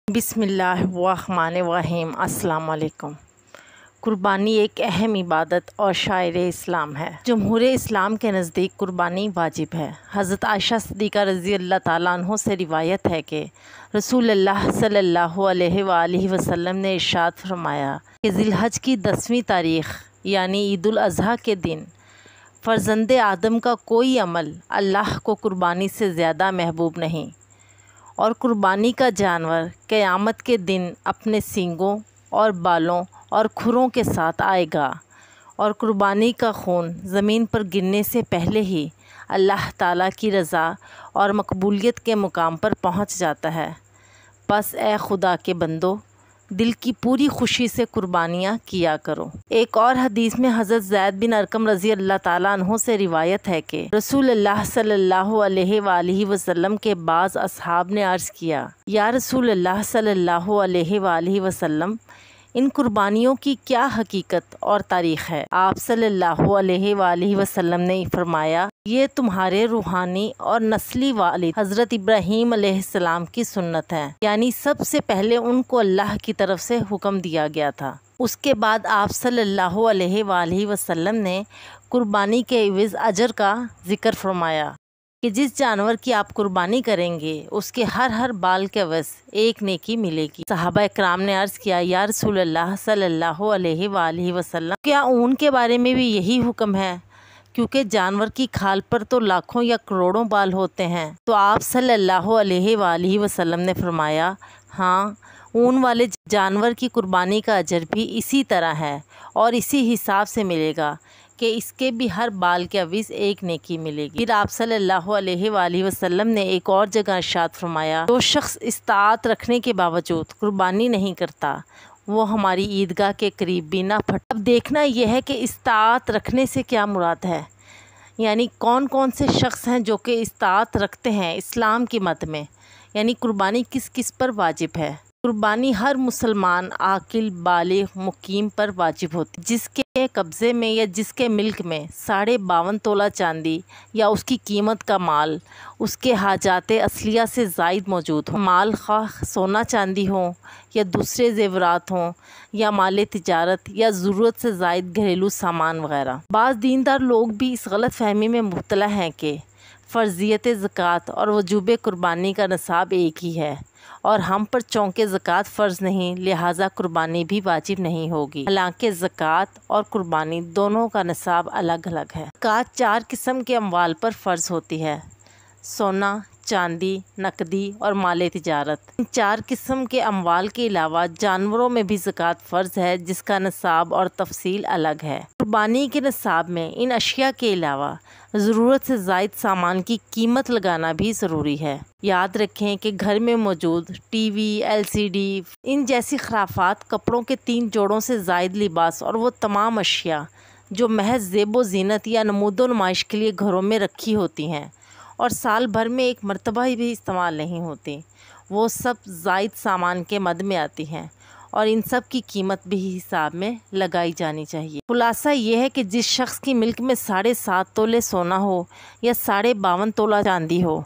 بسم اللہ الرحمن الرحیم۔ السلام علیکم۔ قربانی ایک اہم عبادت اور شعائر اسلام ہے۔ جمہور اسلام کے نزدیک قربانی واجب ہے۔ حضرت عائشہ صدیقہ رضی اللہ تعالیٰ عنہ سے روایت ہے کہ رسول اللہ صلی اللہ علیہ وآلہ وسلم نے ارشاد فرمایا کہ ذی الحج کی 10ویں تاریخ یعنی عید الاضحیٰ کے دن فرزند آدم کا کوئی عمل اللہ کو قربانی سے زیادہ محبوب نہیں، اور قربانی کا جانور قیامت کے دن اپنے سینگوں اور بالوں اور کھروں کے ساتھ آئے گا، اور قربانی کا خون زمین پر گرنے سے پہلے ہی اللہ تعالیٰ کی رضا اور مقبولیت کے مقام پر پہنچ جاتا ہے۔ پس اے خدا کے بندو، دل کی پوری خوشی سے قربانیاں کیا کرو۔ ایک اور حدیث میں حضرت زید بن ارقم رضی اللہ تعالیٰ عنہ سے روایت ہے کہ رسول اللہ صلی اللہ علیہ وآلہ وسلم کے بعض اصحاب نے عرض کیا، یا رسول اللہ صلی اللہ علیہ وآلہ وسلم، ان قربانیوں کی کیا حقیقت اور تاریخ ہے؟ آپ صلی اللہ علیہ وآلہ وسلم نے فرمایا، یہ تمہارے روحانی اور نسلی والد حضرت ابراہیم علیہ السلام کی سنت ہے، یعنی سب سے پہلے ان کو اللہ کی طرف سے حکم دیا گیا تھا۔ اس کے بعد آپ صلی اللہ علیہ وآلہ وسلم نے قربانی کے عوض اجر کا ذکر فرمایا کہ جس جانور کی آپ قربانی کریں گے اس کے ہر بال کے عوض ایک نیکی ملے گی۔ صحابہ اکرام نے عرض کیا، یا رسول اللہ صلی اللہ علیہ وآلہ وسلم، کیا اون کے بارے میں بھی یہی حکم ہے؟ کیونکہ جانور کی کھال پر تو لاکھوں یا کروڑوں بال ہوتے ہیں۔ تو آپ صلی اللہ علیہ وآلہ وسلم نے فرمایا، ہاں، اون والے جانور کی قربانی کا اجر بھی اسی طرح ہے اور اسی حساب سے ملے گا کہ اس کے بھی ہر بال کے عوض ایک نیکی ملے گی۔ پھر آپ صلی اللہ علیہ وآلہ وسلم نے ایک اور جگہ ارشاد فرمایا، جو شخص استطاعت رکھنے کے باوجود قربانی نہیں کرتا وہ ہماری عیدگاہ کے قریب بھی نہ پھٹ۔ اب دیکھنا یہ ہے کہ استطاعت رکھنے سے کیا مراد ہے، یعنی کون سے شخص ہیں جو کہ استطاعت رکھتے ہیں اسلام کی مت میں، یعنی قربانی کس کس پر واجب ہے۔ قربانی ہر مسلمان عاقل بالغ مقیم پر واجب ہوتی، جس کے قبضے میں یا جس کے ملک میں 52.5 تولہ چاندی یا اس کی قیمت کا مال اس کے حاجات اصلیہ سے زائد موجود ہو۔ مال خواہ سونا چاندی ہو یا دوسرے زیورات ہوں یا مال تجارت یا ضرورت سے زائد گھریلو سامان وغیرہ۔ بعض دیندار لوگ بھی اس غلط فہمی میں مبتلا ہیں کہ فرضیت زکوٰۃ اور وجوب قربانی کا نصاب ایک ہی ہے اور ہم پر چونکہ زکوٰۃ فرض نہیں لہٰذا قربانی بھی واجب نہیں ہوگی، حالانکہ زکوٰۃ اور قربانی دونوں کا نصاب الگ الگ ہے۔ زکوٰۃ 4 قسم کے اموال پر فرض ہوتی ہے: سونا، چاندی، نقدی اور مال تجارت۔ ان 4 قسم کے اموال کے علاوہ جانوروں میں بھی زکوٰۃ فرض ہے جس کا نصاب اور تفصیل الگ ہے۔ قربانی کے نصاب میں ان اشیاء کے علاوہ ضرورت سے زائد سامان کی قیمت لگانا بھی ضروری ہے۔ یاد رکھیں کہ گھر میں موجود ٹی وی، LCD، ان جیسی خرافات، کپڑوں کے 3 جوڑوں سے زائد لباس اور وہ تمام اشیاء جو محض زیب و زینت یا نمود و نمائش کے لیے گھروں میں رکھی ہوتی ہیں اور سال بھر میں ایک مرتبہ ہی بھی استعمال نہیں ہوتی، وہ سب زائد سامان کے مد میں آتی ہیں اور ان سب کی قیمت بھی حساب میں لگائی جانی چاہیے۔ خلاصہ یہ ہے کہ جس شخص کی ملک میں 7.5 تولے سونا ہو یا 52.5 تولہ چاندی ہو،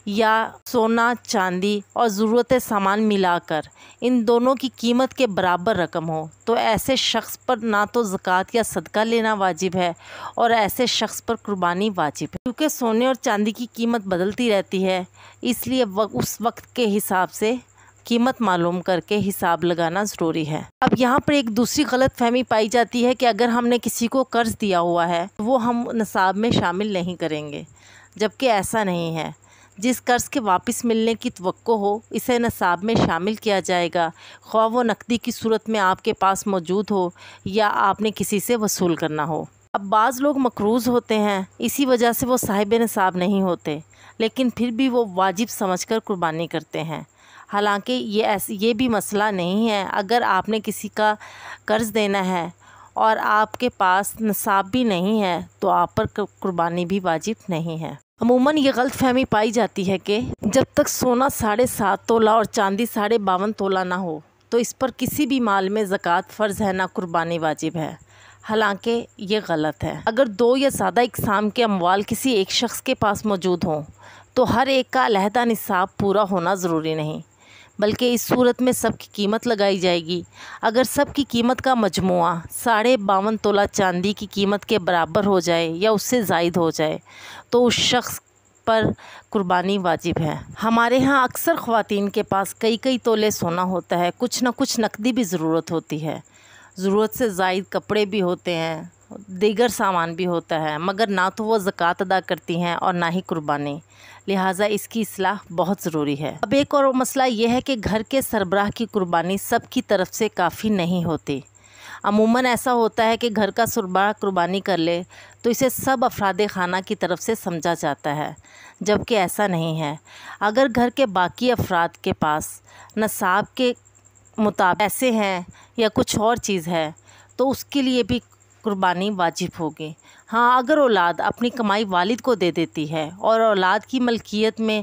یا سونا، چاندی اور ضرورت سامان ملا کر ان دونوں کی قیمت کے برابر رقم ہو، تو ایسے شخص پر نہ تو زکوٰۃ یا صدقہ لینا واجب ہے اور ایسے شخص پر قربانی واجب ہے۔ کیونکہ سونے اور چاندی کی قیمت بدلتی رہتی ہے، اس لیے اس وقت کے حساب سے قیمت معلوم کر کے حساب لگانا ضروری ہے۔ اب یہاں پر ایک دوسری غلط فہمی پائی جاتی ہے کہ اگر ہم نے کسی کو قرض دیا ہوا ہے تو وہ ہم نصاب میں شامل نہیں کریں گے، جبکہ ایسا نہیں ہے۔ جس قرض کے واپس ملنے کی توقع ہو اسے نصاب میں شامل کیا جائے گا، خواہ وہ نقدی کی صورت میں آپ کے پاس موجود ہو یا آپ نے کسی سے وصول کرنا ہو۔ اب بعض لوگ مقروض ہوتے ہیں، اسی وجہ سے وہ صاحب نصاب نہیں ہوتے، لیکن پھر بھی وہ واجب سمجھ کر قربانی کرتے ہیں۔ حالانکہ یہ بھی مسئلہ نہیں ہے۔ اگر آپ نے کسی کا قرض دینا ہے اور آپ کے پاس نصاب بھی نہیں ہے تو آپ پر قربانی بھی واجب نہیں ہے۔ عموماً یہ غلط فہمی پائی جاتی ہے کہ جب تک سونا 7.5 تولہ اور چاندی 52.5 تولہ نہ ہو تو اس پر کسی بھی مال میں زکوٰۃ فرض ہے نہ قربانی واجب ہے، حالانکہ یہ غلط ہے۔ اگر 2 یا زیادہ اقسام کے اموال کسی ایک شخص کے پاس موجود ہوں تو ہر ایک کا علیحدہ نصاب پورا ہونا ضروری نہیں، بلکہ اس صورت میں سب کی قیمت لگائی جائے گی۔ اگر سب کی قیمت کا مجموعہ 52.5 تولہ چاندی کی قیمت کے برابر ہو جائے یا اس سے زائد ہو جائے تو اس شخص پر قربانی واجب ہے۔ ہمارے ہاں اکثر خواتین کے پاس کئی تولے سونا ہوتا ہے، کچھ نہ کچھ نقدی بھی ضرورت ہوتی ہے، ضرورت سے زائد کپڑے بھی ہوتے ہیں، دیگر سامان بھی ہوتا ہے، مگر نہ تو وہ زکوٰۃ ادا کرتی ہیں اور نہ ہی قربانی، لہٰذا اس کی اصلاح بہت ضروری ہے۔ اب ایک اور مسئلہ یہ ہے کہ گھر کے سربراہ کی قربانی سب کی طرف سے کافی نہیں ہوتی۔ عموماً ایسا ہوتا ہے کہ گھر کا سربراہ قربانی کر لے تو اسے سب افراد خانہ کی طرف سے سمجھا جاتا ہے، جبکہ ایسا نہیں ہے۔ اگر گھر کے باقی افراد کے پاس نصاب کے مطابق پیسے ہیں یا کچھ اور چیز ہے تو اس کے لیے بھی قربانی واجب ہوگی۔ ہاں، اگر اولاد اپنی کمائی والد کو دے دیتی ہے اور اولاد کی ملکیت میں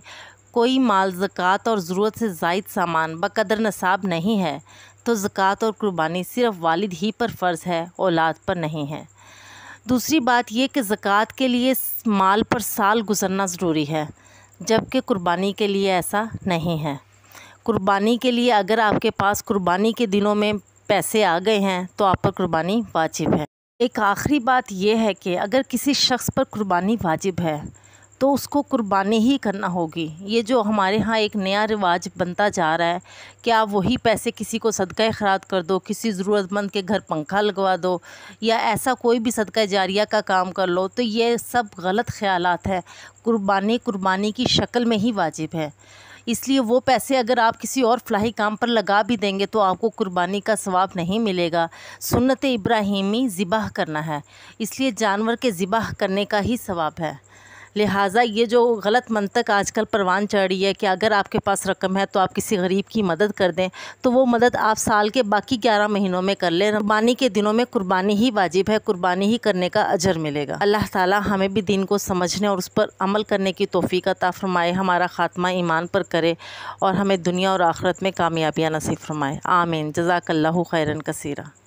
کوئی مال، زکوٰۃ اور ضرورت سے زائد سامان بقدر نصاب نہیں ہے تو زکوٰۃ اور قربانی صرف والد ہی پر فرض ہے، اولاد پر نہیں ہے۔ دوسری بات یہ کہ زکوٰۃ کے لیے مال پر سال گزرنا ضروری ہے، جبکہ قربانی کے لیے ایسا نہیں ہے۔ قربانی کے لیے اگر آپ کے پاس قربانی کے دنوں میں پیسے آ گئے ہیں تو آپ پر قربانی واجب ہے۔ ایک آخری بات یہ ہے کہ اگر کسی شخص پر قربانی واجب ہے تو اس کو قربانی ہی کرنا ہوگی۔ یہ جو ہمارے ہاں ایک نیا رواج بنتا جا رہا ہے کہ آپ وہی پیسے کسی کو صدقہ خیرات کر دو، کسی ضرورت مند کے گھر پنکھا لگوا دو یا ایسا کوئی بھی صدقہ جاریہ کا کام کر لو، تو یہ سب غلط خیالات ہیں۔ قربانی کی شکل میں ہی واجب ہے، اس لیے وہ پیسے اگر آپ کسی اور فلاحی کام پر لگا بھی دیں گے تو آپ کو قربانی کا ثواب نہیں ملے گا۔ سنت ابراہیمی ذبح کرنا ہے، اس لیے جانور کے ذبح کرنے کا ہی ثواب ہے۔ لہٰذا یہ جو غلط منطق آج کل پروان چڑھ رہی ہے کہ اگر آپ کے پاس رقم ہے تو آپ کسی غریب کی مدد کر دیں، تو وہ مدد آپ سال کے باقی 11 مہینوں میں کر لیں۔ قربانی کے دنوں میں قربانی ہی واجب ہے، قربانی ہی کرنے کا اجر ملے گا۔ اللہ تعالیٰ ہمیں بھی دین کو سمجھنے اور اس پر عمل کرنے کی توفیق عطا فرمائے، ہمارا خاتمہ ایمان پر کرے اور ہمیں دنیا اور آخرت میں کامیابیاں نصیب فرمائے۔ آمین۔ جزاک اللہ خیرا کثیرا۔